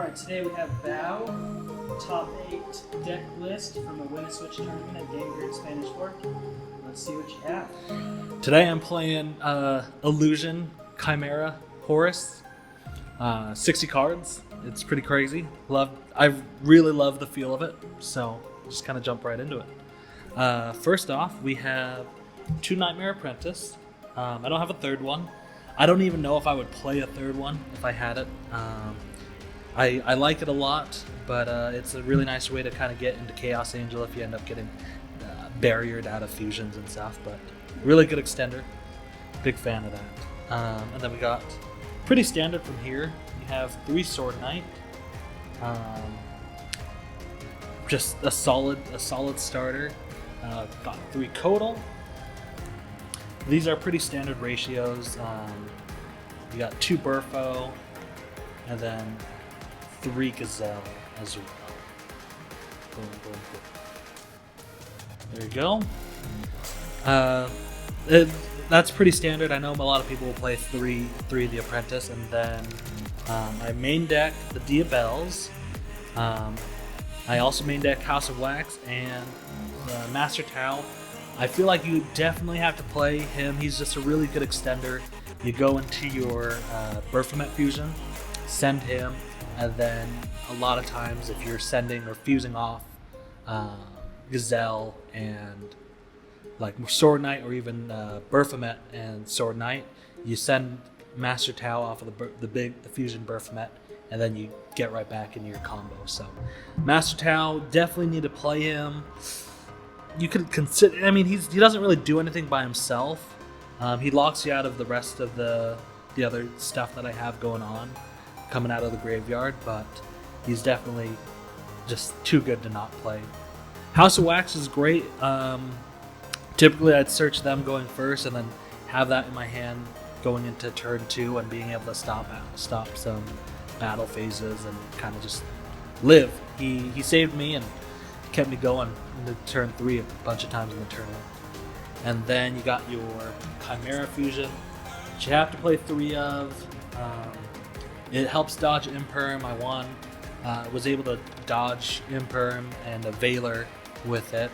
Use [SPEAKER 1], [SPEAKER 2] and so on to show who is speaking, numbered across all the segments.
[SPEAKER 1] Alright, today we have Bow, top 8 deck list from a Win a Switch tournament at Game Grid Spanish Fork. Let's see what you have.
[SPEAKER 2] Today I'm playing Illusion, Chimera, Horus, 60 cards. It's pretty crazy. I really love the feel of it, so just kind of jump right into it. First off, we have 2 Nightmare Apprentice. I don't have a third one. I don't even know if I would play a third one if I had it. I like it a lot, but it's a really nice way to kind of get into Chaos Angel if you end up getting barriered out of fusions and stuff. But really good extender. Big fan of that. And then we got pretty standard from here. We have 3 Sword Knight. Just a solid starter. Got 3 Codal. These are pretty standard ratios. You got 2 Burfo, and then 3 Gazelle as well. Boom, boom, boom. There you go. That's pretty standard. I know a lot of people will play 3 The Apprentice, and then I main deck the Diabelles. I also main deck House of Wax and Master Tau. I feel like you definitely have to play him. He's just a really good extender. You go into your Baphomet fusion, send him, and then a lot of times if you're sending or fusing off Gazelle and like Sword Knight or even Baphomet and Sword Knight, you send Master Tau off of the fusion Baphomet, and then you get right back into your combo. So Master Tau, definitely need to play him. You could consider. I mean, he doesn't really do anything by himself. He locks you out of the rest of the other stuff that I have going on, coming out of the graveyard. But he's definitely just too good to not play. House of Wax is great. Typically, I'd search them going first, and then have that in my hand going into turn 2 and being able to stop some battle phases and kind of just live. He saved me and kept me going into turn 3 a bunch of times in the tournament. And then you got your Chimera Fusion, which you have to play 3 of. It helps dodge Imperm. I was able to dodge Imperm and a Veiler with it,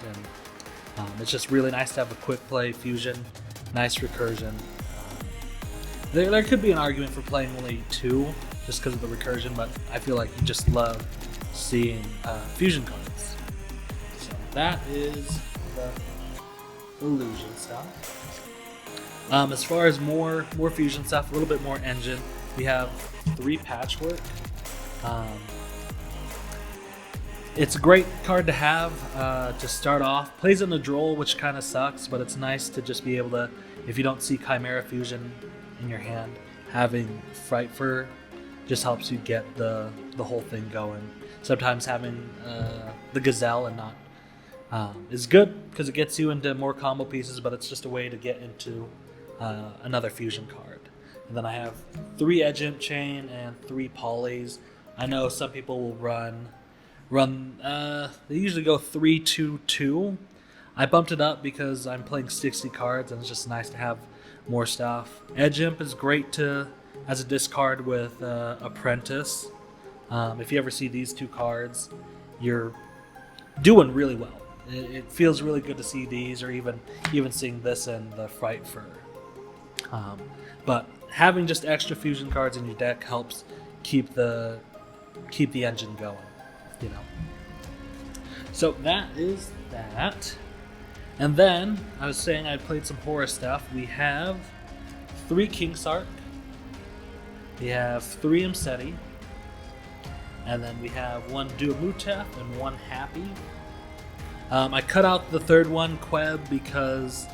[SPEAKER 2] and it's just really nice to have a quick play fusion, nice recursion. There could be an argument for playing only 2 just because of the recursion, but I feel like you just love seeing fusion cards. That is the Illusion stuff. As far as more fusion stuff, a little bit more engine, we have 3 Patchwork. It's a great card to have to start off. Plays in the Droll, which kind of sucks, but it's nice to just be able to, if you don't see Chimera Fusion in your hand, having Fright Fur just helps you get the whole thing going. Sometimes having the Gazelle and not is good because it gets you into more combo pieces, but it's just a way to get into another fusion card. And then I have 3 Edge Imp Chain and 3 Polys. I know some people will run. They usually go 3-2-2. I bumped it up because I'm playing 60 cards, and it's just nice to have more stuff. Edge Imp is great as a discard with Apprentice. If you ever see these 2 cards, you're doing really well. It feels really good to see these, or even seeing this and the Fright Fur. But having just extra fusion cards in your deck helps keep the engine going, you know. So that is that. And then I was saying I played some Horus stuff. We have 3 Kingsark. We have 3 Imseti. And then we have 1 Duamutef and 1 Happy. I cut out the third one, Queb, because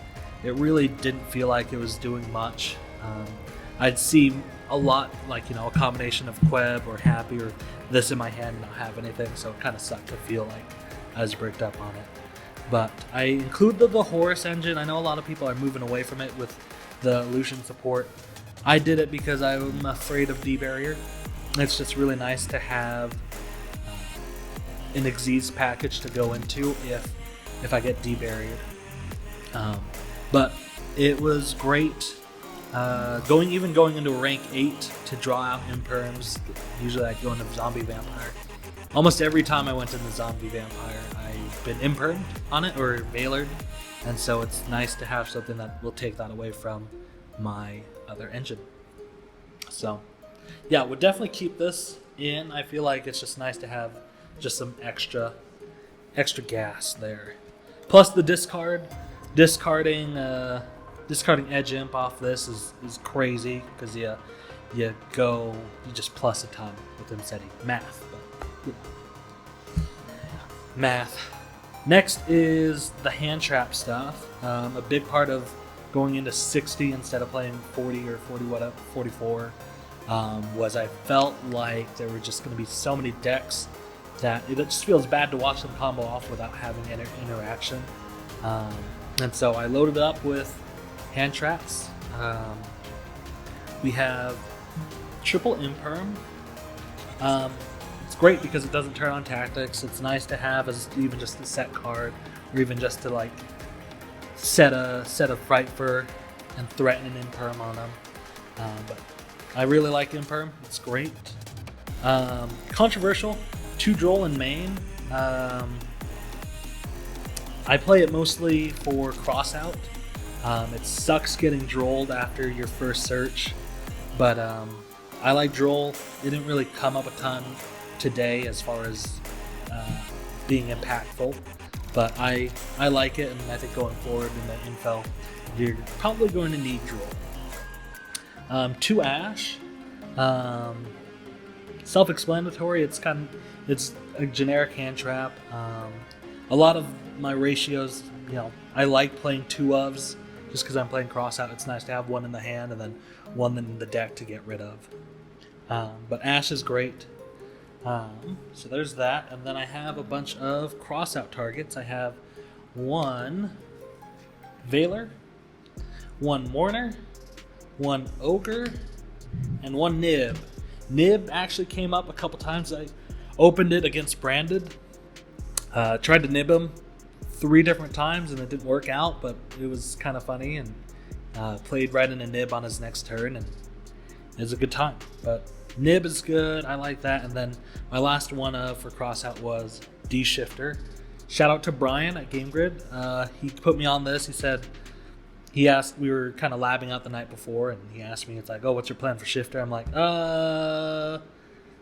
[SPEAKER 2] it really didn't feel like it was doing much. I'd see a lot, like, a combination of Queb or Happy or this in my hand and not have anything, so it kind of sucked to feel like I was bricked up on it. But I included the Horus engine. I know a lot of people are moving away from it with the Illusion support. I did it because I'm afraid of D-Barrier. It's just really nice to have an Xyz package to go into if I get D-Barriered. But it was great Going into rank 8 to draw out imperms. Usually I go into zombie vampire. Almost every time I went into zombie vampire, I've been impermed on it or veilered, and so it's nice to have something that will take that away from my other engine. So yeah, would definitely keep this in. I feel like it's just nice to have just some extra gas there. Plus the discarding edge imp off this is crazy because you just plus a ton with Imseti. Math. But, math. Next is the hand trap stuff. A big part of going into 60 instead of playing 40 or 44 was I felt like there were just going to be so many decks that it just feels bad to watch them combo off without having interaction. And so I loaded it up with hand traps. We have triple imperm. It's great because it doesn't turn on tactics. It's nice to have as even just a set card, or even just to like set a fright for and threaten an imperm on them. But I really like imperm. It's great. Controversial. 2 droll in main. I play it mostly for crossout. It sucks getting drolled after your first search, but I like droll. It didn't really come up a ton today as far as being impactful, but I like it, and I think going forward in the info, you're probably going to need droll. 2 ash. Self-explanatory. It's a generic hand trap. A lot of my ratios, I like playing 2 ofs just because I'm playing crossout. It's nice to have 1 in the hand and then 1 in the deck to get rid of. But ash is great. So there's that, and then I have a bunch of crossout targets. I have 1 Veiler, 1 Mourner, 1 Ogre, and 1 Nib. Nib actually came up a couple times. I opened it against Branded. Tried to nib him 3 different times and it didn't work out, but it was kind of funny, and played right in a nib on his next turn, and it was a good time. But nib is good. I like that. And then my last one for crossout was D-Shifter. Shout out to Brian at Game Grid. He put me on this. He asked, we were kind of labbing out the night before, and he asked me, it's like, oh, what's your plan for Shifter? I'm like,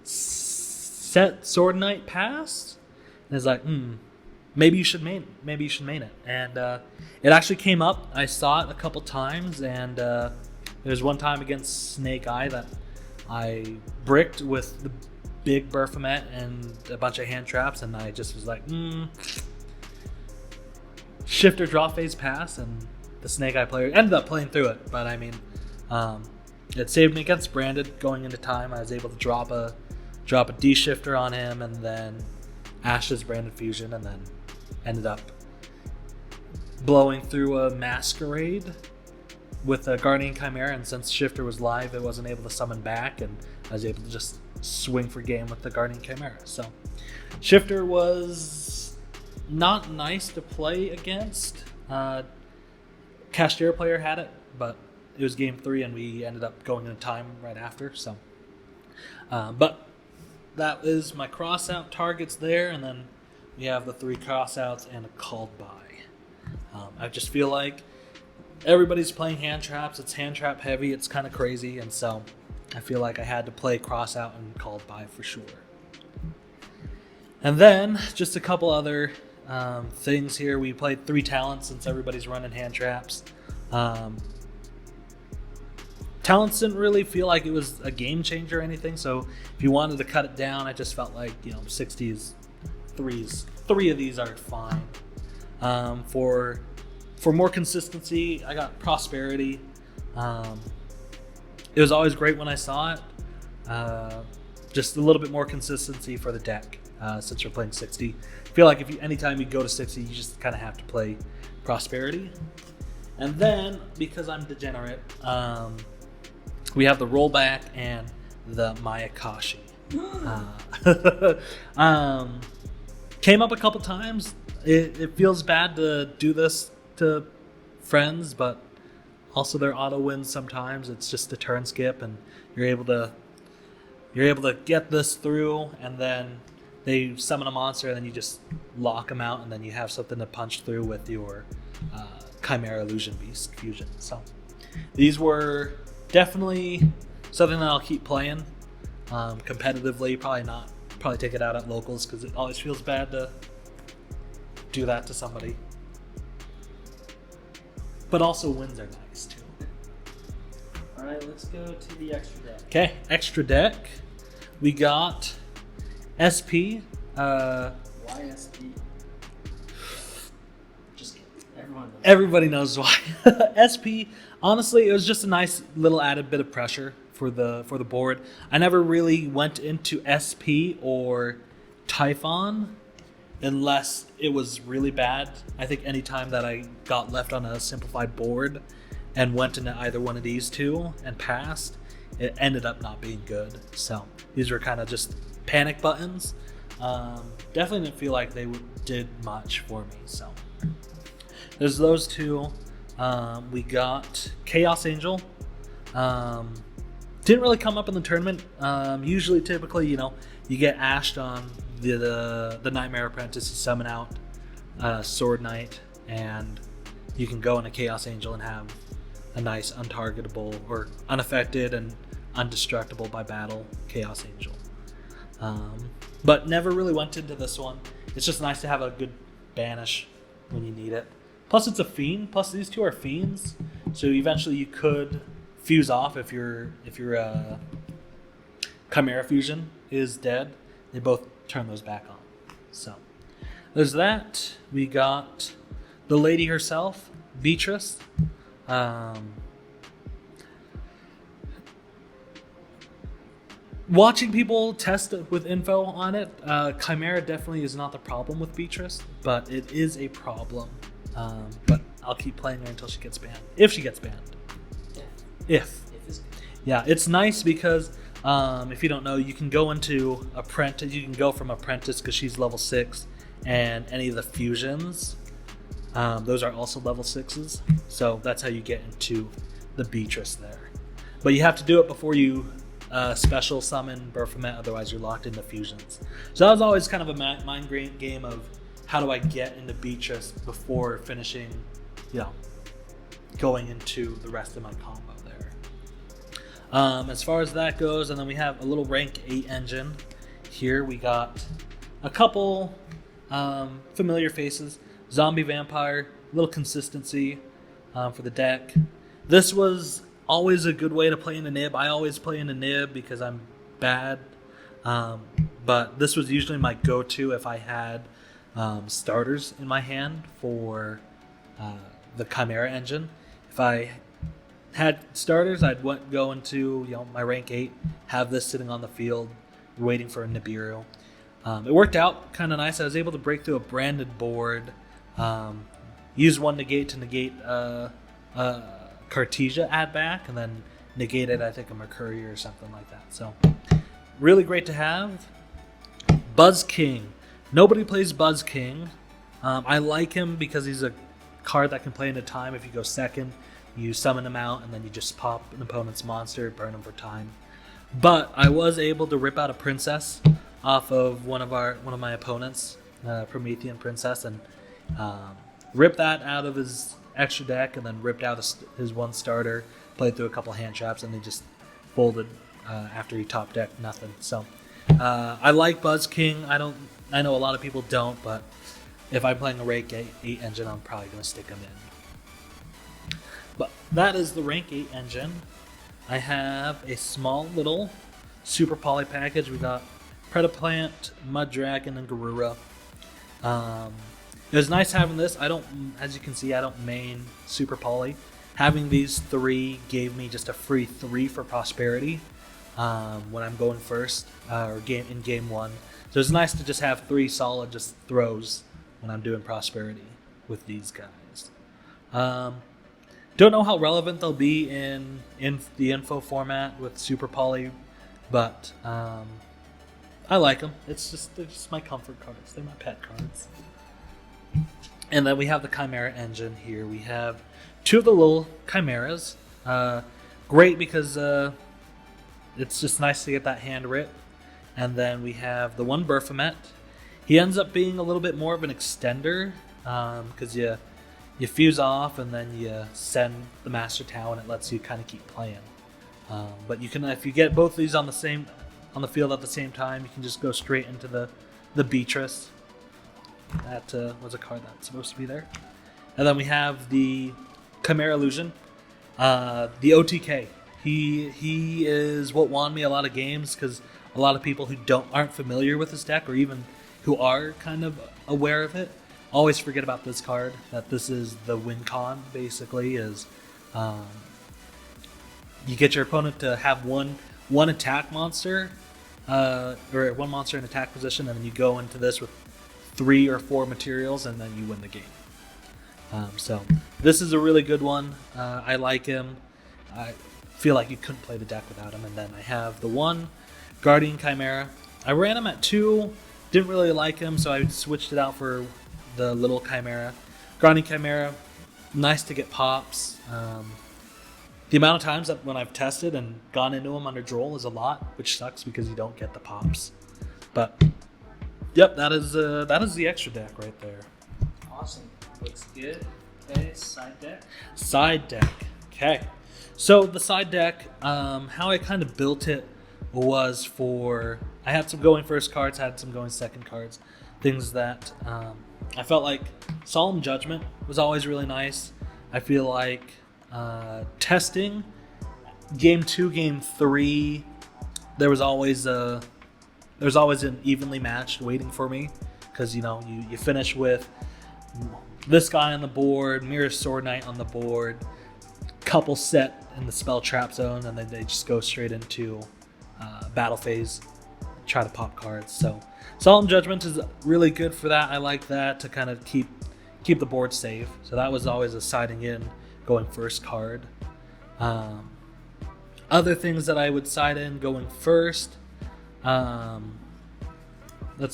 [SPEAKER 2] set Sword Knight past? And he's like, maybe you should main it. And it actually came up. I saw it a couple times, and there was one time against Snake Eye that I bricked with the big Baphomet and a bunch of hand traps, and I just was like, Shifter draw phase pass, and the Snake Eye player ended up playing through it. But I mean, it saved me against Branded going into time. I was able to drop a D-Shifter on him, and then Ash's Branded Fusion, and then ended up blowing through a Masquerade with a Guardian Chimera, and since Shifter was live, it wasn't able to summon back, and I was able to just swing for game with the Guardian Chimera. So Shifter was not nice to play against. Cashier player had it, but it was game 3, and we ended up going into time right after. So, but that is my crossout targets there, and then we have the 3 crossouts and a called by. I just feel like everybody's playing hand traps. It's hand trap heavy. It's kind of crazy, and so I feel like I had to play crossout and called by for sure. And then just a couple other things here. We played 3 talents since everybody's running hand traps. Talents didn't really feel like it was a game changer or anything, so if you wanted to cut it down, I just felt like 60s, 3s. 3 of these are fine. For more consistency, I got Prosperity. It was always great when I saw it. Just a little bit more consistency for the deck since you're playing 60. I feel like anytime you go to 60, you just kind of have to play Prosperity. And then, because I'm degenerate, we have the rollback and the Mayakashi. Came up a couple times. It feels bad to do this to friends, but Also, their auto wins sometimes. It's just a turn skip, and you're able to get this through, and then they summon a monster, and then you just lock them out, and then you have something to punch through with your Chimera Illusion Beast fusion. So these were definitely something that I'll keep playing competitively. Probably take it out at locals because it always feels bad to do that to somebody. But also wins are nice too.
[SPEAKER 1] Alright, let's go to the extra deck.
[SPEAKER 2] Okay, extra deck. We got SP.
[SPEAKER 1] Why SP? Just kidding.
[SPEAKER 2] Everybody knows why. SP, honestly, it was just a nice little added bit of pressure for the board. I never really went into SP or Typhon unless it was really bad. I think any time that I got left on a simplified board and went into either one of these two and passed, it ended up not being good. So these were kind of just panic buttons. Definitely didn't feel like they did much for me. So there's those two. We got Chaos Angel. Didn't really come up in the tournament. Usually, typically, you get ashed on the Nightmare Apprentice. You summon out Sword Knight, and you can go in a Chaos Angel and have a nice untargetable or unaffected and undestructible by battle Chaos Angel. But never really went into this one. It's just nice to have a good banish when you need it. Plus it's a fiend. Plus these two are fiends, so eventually you could fuse off if your Chimera fusion is dead. They both turn those back on. So there's that. We got the lady herself, Beatrice. Watching people test it with info on it, Chimera definitely is not the problem with Beatrice, but it is a problem. But I'll keep playing her until she gets banned. If she gets banned. If. Yeah, it's nice because if you don't know, you can go into Apprentice. You can go from Apprentice because she's level 6, and any of the fusions, those are also level 6s. So that's how you get into the Beatrice there. But you have to do it before you special summon Baphomet, otherwise you're locked into fusions. So that was always kind of a mind game of how do I get into Beatrice before finishing, going into the rest of my combo there. As far as that goes, and then we have a little rank 8 engine. Here we got a couple familiar faces. Zombie Vampire, a little consistency for the deck. This was always a good way to play in a nib. I always play in a nib because I'm bad. But this was usually my go-to if I had starters in my hand for the Chimera engine. If I had starters, I'd go into my rank 8, have this sitting on the field, waiting for a Nibiru. It worked out kind of nice. I was able to break through a branded board, use one negate to negate Cartesia add back, and then negate it, I think, a Mercury or something like that. So really great to have. Buzz King. Nobody plays Buzz King. I like him because he's a card that can play in a time. If you go second, you summon him out, and then you just pop an opponent's monster, burn him for time. But I was able to rip out a princess off of one of my opponents, Promethean Princess, and rip that out of his extra deck, and then ripped out his one starter, played through a couple hand traps, and they just folded after he top decked nothing. So I like Buzz King. I know a lot of people don't, but if I'm playing a rank 8 engine, I'm probably going to stick him in. But that is the rank 8 engine. I have a small little super poly package. We got Predaplant, Mud Dragon, and Garura. It was nice having this. As you can see, I don't main super poly. Having these 3 gave me just a free 3 for prosperity when I'm going first or in game 1. So it's nice to just have 3 solid just throws when I'm doing prosperity with these guys. Don't know how relevant they'll be in the info format with super poly, but I like them. They're just my comfort cards. They're my pet cards. And then we have the Chimera engine here. We have two of the little Chimeras. Great because it's just nice to get that hand rip. And then we have the one Berfomet. He ends up being a little bit more of an extender because you fuse off and then you send the Master Tau and it lets you kind of keep playing. But you can, if you get both of these on the field at the same time, you can just go straight into the Beatrice. That was a card that's supposed to be there. And then we have the Chimera Illusion, the OTK. He is what won me a lot of games because a lot of people who aren't familiar with this deck, or even who are kind of aware of it, always forget about this card. That this is the win con. Basically, is you get your opponent to have one attack monster, or one monster in attack position, and then you go into this with 3 or 4 materials, and then you win the game. So this is a really good one. I like him. I feel like you couldn't play the deck without him. And then I have the one Guardian Chimera. I ran him at 2, didn't really like him, so I switched it out for the little Chimera. Guardian Chimera, nice to get pops. The amount of times that when I've tested and gone into him under Droll is a lot, which sucks because you don't get the pops. But yep, that is the extra deck right there.
[SPEAKER 1] Awesome. Looks good. Okay, side deck.
[SPEAKER 2] Side deck. Okay. So the side deck, how I kind of built it was I had some going first cards, had some going second cards. Things that I felt like Solemn Judgment was always really nice. I feel like testing game 2, game 3, there was always an evenly matched waiting for me because you finish with this guy on the board, Mirror Sword Knight on the board, couple set in the spell trap zone, and then they just go straight into battle phase, try to pop cards. So Solemn Judgment is really good for that. I like that to kind of keep the board safe. So that was always a siding in going first card. Other things that I would side in going first. Let's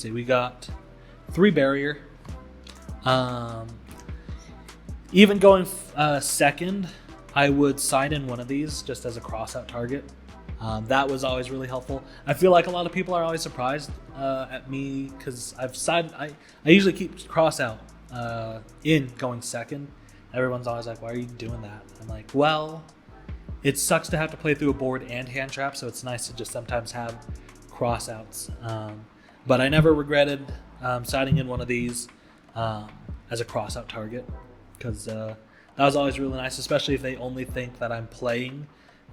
[SPEAKER 2] see, we got 3 barrier. Even going second, I would side in one of these just as a cross-out target. That was always really helpful. I feel like a lot of people are always surprised at me because I usually keep cross-out in going second. Everyone's always like, why are you doing that? I'm like, well, it sucks to have to play through a board and hand trap, so it's nice to just sometimes have cross-outs. But I never regretted siding in one of these as a cross-out target because that was always really nice, especially if they only think that I'm playing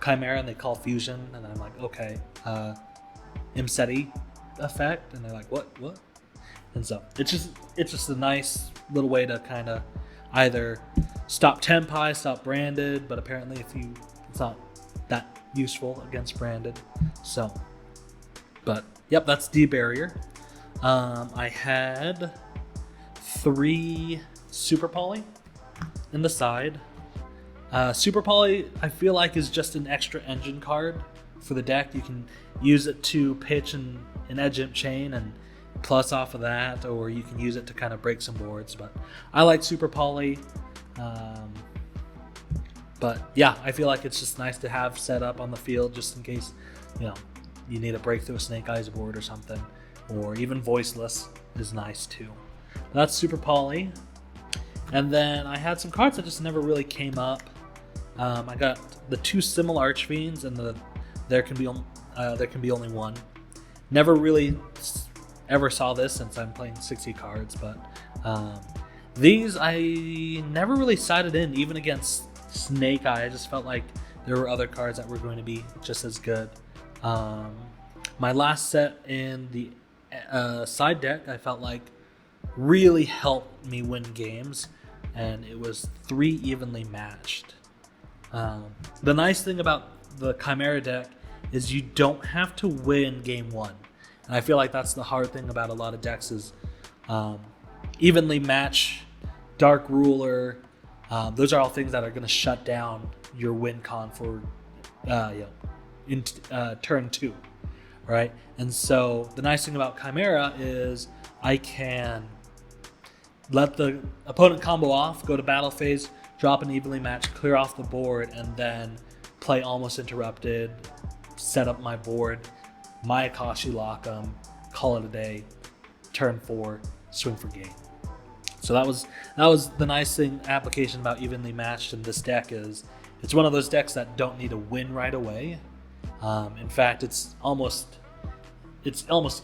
[SPEAKER 2] Chimera and they call Fusion, and I'm like, okay, Imseti effect, and they're like, what? And so it's just a nice little way to kind of either stop Tempai, stop Branded, but apparently it's not that useful against Branded. So, but yep, that's D barrier. I had 3 Super Poly in the side. Super Poly, I feel like, is just an extra engine card for the deck. You can use it to pitch an Edge Imp Chain and plus off of that, or you can use it to kind of break some boards. But I like Super Poly. But yeah, I feel like it's just nice to have set up on the field just in case you need to break through a Snake Eyes board or something, or even Voiceless is nice too. That's Super Poly. And then I had some cards that just never really came up. I got the 2 Simul Archfiends and there can be only one. Never really ever saw this since I'm playing 60 cards, but these I never really sided in, even against Snake Eye. I just felt like there were other cards that were going to be just as good. My last set in the side deck, I felt like really helped me win games, and it was 3 evenly matched. The nice thing about the Chimera deck is you don't have to win game 1, and I feel like that's the hard thing about a lot of decks is evenly match, Dark Ruler. Those are all things that are going to shut down your win con for in turn 2, right? And so the nice thing about Chimera is I can let the opponent combo off, go to battle phase, drop an evenly matched, clear off the board, and then play almost interrupted, set up my board, my Akashi lock 'em, call it a day, turn 4, swing for game. So that was the nice thing application about evenly matched in this deck is it's one of those decks that don't need a win right away. In fact, it's almost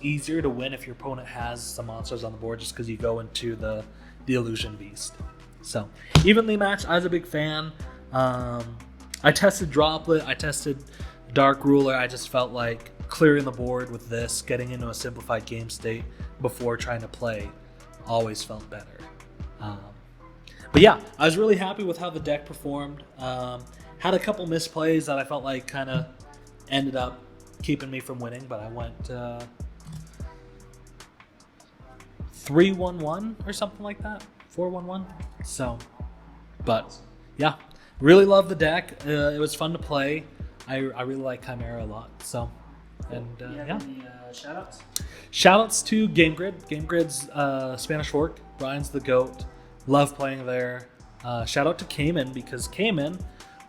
[SPEAKER 2] easier to win if your opponent has some monsters on the board just because you go into the Illusion Beast. So evenly matched, I was a big fan. I tested Droplet, I tested Dark Ruler. I just felt like clearing the board with this, getting into a simplified game state before trying to play, always felt better. But yeah, I was really happy with how the deck performed. Had a couple misplays that I felt like kind of ended up keeping me from winning, but I went 3-1-1 or something like that, 4-1-1. So, but yeah, really love the deck. It was fun to play. I really like Chimera a lot. So, and yeah.
[SPEAKER 1] Any shout-outs?
[SPEAKER 2] Shoutouts to GameGrid. GameGrid's Spanish Fork. Brian's the GOAT. Love playing there. Shout out to Cayman because Cayman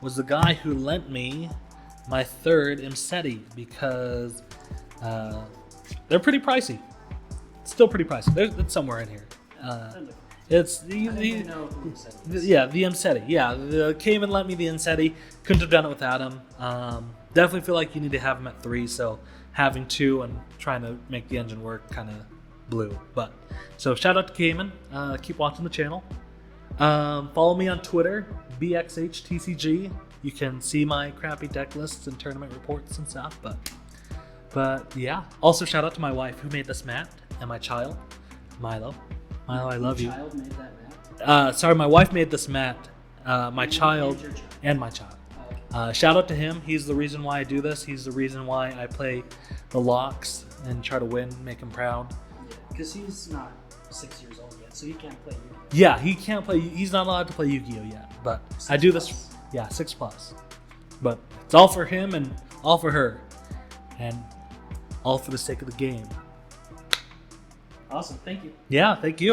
[SPEAKER 2] was the guy who lent me my third Imseti because they're pretty pricey. Still pretty pricey. It's somewhere in here. It's the Imseti. Yeah, the Cayman lent me the Imseti. Couldn't have done it without him. Definitely feel like you need to have him at 3. So having 2 and trying to make the engine work kind of blew. But so shout out to Cayman. Keep watching the channel. Follow me on Twitter, BXHTCG. You can see my crappy deck lists and tournament reports and stuff. But yeah. Also shout out to my wife who made this mat and my child, Milo. Milo, I love you.
[SPEAKER 1] Your child made that mat?
[SPEAKER 2] Sorry, my wife made this mat. My child and my child. Shout out to him. He's the reason why I do this. He's the reason why I play the locks and try to win, make him proud.
[SPEAKER 1] Yeah, because he's not 6 years old yet, so he can't play Yu-Gi-Oh!
[SPEAKER 2] Yeah, he can't play. He's not allowed to play Yu-Gi-Oh! Yet, but I do this. Yeah, 6+. But it's all for him and all for her, and all for the sake of the game.
[SPEAKER 1] Awesome, thank you.
[SPEAKER 2] Yeah, thank you.